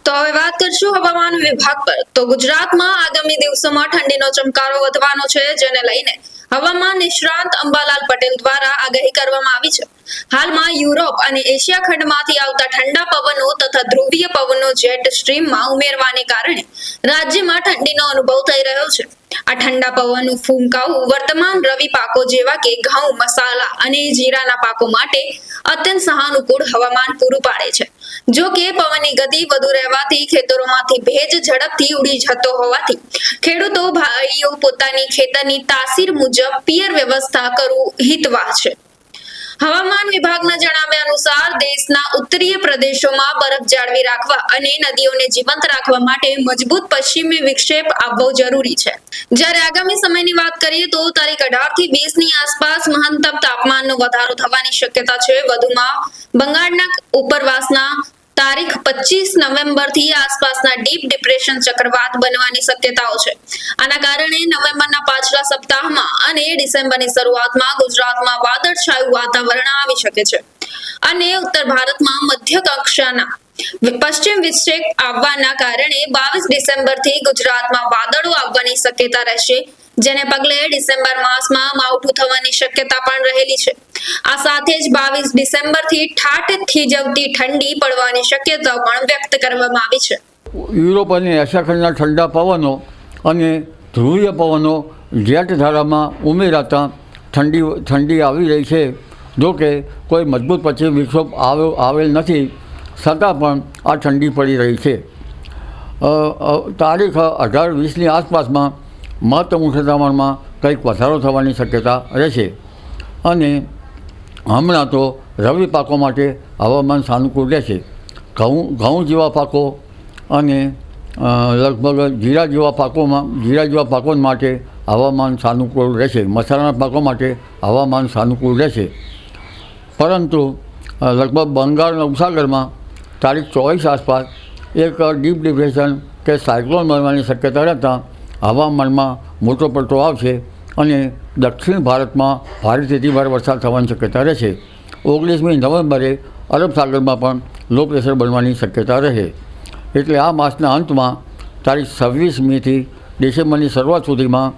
તો હવે વાત કરશું હવામાન વિભાગ પર। તો ગુજરાતમાં આગામી દિવસોમાં ઠંડીનો ચમકારો વધવાનો છે, જેને લઈને હવામાન નિષ્ણાત અંબાલાલ પટેલ દ્વારા આગાહી કરવામાં આવી છે। હાલમાં યુરોપ અને એશિયા ખંડમાંથી આવતા ઠંડા પવનો તથા ધ્રુવીય પવનો જેટ સ્ટ્રીમમાં ઉમેરવાને કારણે રાજ્યમાં ઠંડીનો અનુભવ થઈ રહ્યો છે। આ ઠંડા પવનનું ફૂંકાવું વર્તમાન રવિ પાકો જેવા કે ઘઉં, મસાલા અને જીરાના પાકો માટે અત્યંત સહાનુકૂળ હવામાન પૂરું પાડે છે। જો કે પવનની ગતિ વધુ રહેવાથી ખેતરોમાંથી ભેજ ઝડપથી ઉડી જતો હોવાથી ખેડૂતો ભાઈઓ પોતાની ખેતરની તાસીર મુજબ પિયર વ્યવસ્થા કરવું હિતવાહ છે। હવામાન વિભાગના જણાવ્યા અનુસાર દેશના ઉત્તરીય પ્રદેશોમાં બરફ જાળવી રાખવા અને નદીઓને જીવંત રાખવા માટે મજબૂત પશ્ચિમી વિક્ષેપ આવવો જરૂરી છે। જ્યારે આગામી સમયની વાત કરીએ તો તારીખ 18 થી 20 ની આસપાસ મહત્તમ તાપમાનનો વધારો થવાની શક્યતા છે। વધુમાં બંગાળના ઉપરવાસના તારીખ 25 નવેમ્બરથી આસપાસના ડીપ ડિપ્રેશન ચક્રવાત બનવાની શક્યતાઓ છે। આના કારણે નવેમ્બરના પાછલા સપ્તાહમાં અને ડિસેમ્બરની શરૂઆતમાં ગુજરાતમાં વાદળછાયું વાતાવરણ આવી શકે છે અને ઉત્તર ભારતમાં મધ્ય કક્ષાના પશ્ચિમ વિક્ષેપ આવવાના કારણે 22 ડિસેમ્બરથી ગુજરાતમાં વાદળો આવવાની શક્યતા રહેશે, જેને પગલે ડિસેમ્બર માસમાં માવઠું થવાની શક્યતા પણ રહેલી છે। આ સાથે જ 22 ડિસેમ્બરથી ઠાઠ થીજવતી ઠંડી પડવાની શક્યતા પણ વ્યક્ત કરવામાં આવી છે। યુરોપ અને એશિયા ખંડના ઠંડા પવનો અને ધ્રુવીય પવનો જેટ ધારામાં ઉમેરાતા ઠંડી આવી રહી છે। જો કે કોઈ મજબૂત પશ્ચિમ વિક્ષેપ આવેલ નથી, છતાં પણ આ ઠંડી પડી રહી છે। તારીખ 18-20ની આસપાસમાં મહત્તમ ઉષ્ણતામાનમાં કંઈક વધારો થવાની શક્યતા રહેશે અને હમણાં તો રવિ પાકો માટે હવામાન સાનુકૂળ રહેશે। ઘઉં જેવા પાકો અને લગભગ જીરા જેવા પાકો માટે હવામાન સાનુકૂળ રહેશે। મસાલાના પાકો માટે હવામાન સાનુકૂળ રહેશે, પરંતુ લગભગ બંગાળના ઉપસાગરમાં તારીખ 24 આસપાસ એક ડીપ ડિપ્રેશન કે સાયક્લોન બનવાની શક્યતા રહેતા હવામાનમાં મોટો પલટો આવશે અને દક્ષિણ ભારતમાં ભારેથી અતિભારે વરસાદ થવાની શક્યતા રહેશે। 19મી નવેમ્બરે અરબ સાગરમાં પણ લો પ્રેશર બનવાની શક્યતા રહે। એટલે આ માસના અંતમાં તારીખ 26મીથી ડિસેમ્બરની શરૂઆત સુધીમાં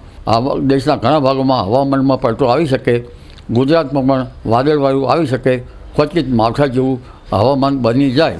દેશના ઘણા ભાગોમાં હવામાનમાં પલટો આવી શકે। ગુજરાતમાં પણ વાદળવાયુ આવી શકે, ક્વચિત માવઠા જેવું હવામાન બની જાય।